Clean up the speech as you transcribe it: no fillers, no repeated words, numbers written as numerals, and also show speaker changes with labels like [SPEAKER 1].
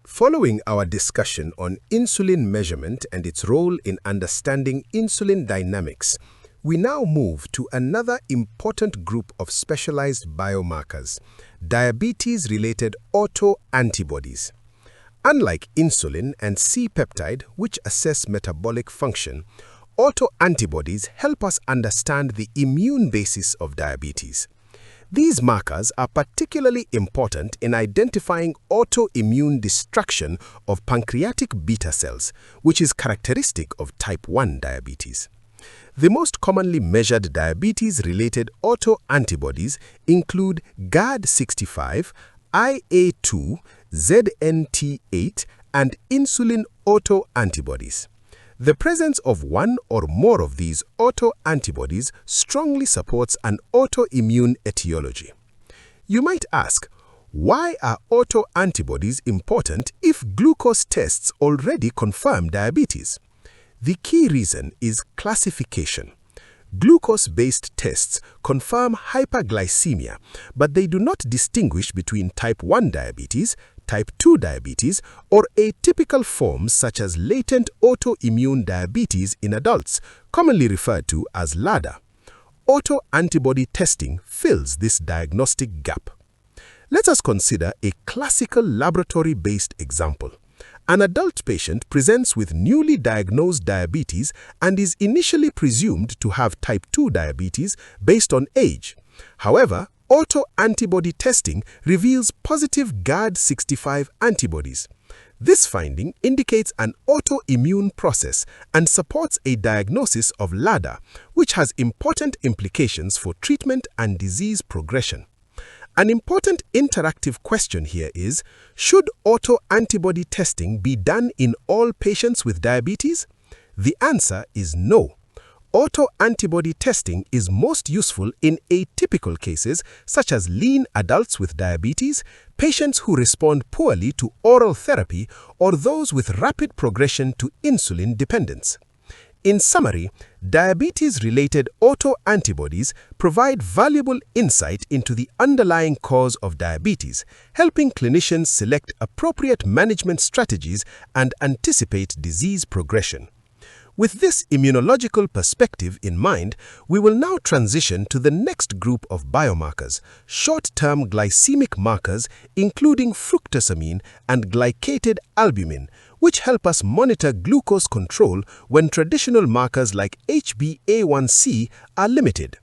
[SPEAKER 1] Following our discussion on insulin measurement and its role in understanding insulin dynamics, we now move to another important group of specialized biomarkers, diabetes-related autoantibodies. Unlike insulin and C-peptide, which assess metabolic function, autoantibodies help us understand the immune basis of diabetes. These markers are particularly important in identifying autoimmune destruction of pancreatic beta cells, which is characteristic of type 1 diabetes. The most commonly measured diabetes-related autoantibodies include GAD65, IA2, ZNT8, and insulin autoantibodies. The presence of one or more of these autoantibodies strongly supports an autoimmune etiology. You might ask, why are autoantibodies important if glucose tests already confirm diabetes? The key reason is classification. Glucose-based tests confirm hyperglycemia, but they do not distinguish between type 1 diabetes, type 2 diabetes, or atypical forms such as latent autoimmune diabetes in adults, commonly referred to as LADA. Autoantibody testing fills this diagnostic gap. Let us consider a classical laboratory-based example. An adult patient presents with newly diagnosed diabetes and is initially presumed to have type 2 diabetes based on age. However, autoantibody testing reveals positive GAD65 antibodies. This finding indicates an autoimmune process and supports a diagnosis of LADA, which has important implications for treatment and disease progression. An important interactive question here is, should autoantibody testing be done in all patients with diabetes? The answer is no. Autoantibody testing is most useful in atypical cases such as lean adults with diabetes, patients who respond poorly to oral therapy, or those with rapid progression to insulin dependence. In summary, diabetes-related autoantibodies provide valuable insight into the underlying cause of diabetes, helping clinicians select appropriate management strategies and anticipate disease progression. With this immunological perspective in mind, we will now transition to the next group of biomarkers, short-term glycemic markers including fructosamine and glycated albumin, which help us monitor glucose control when traditional markers like HbA1c are limited.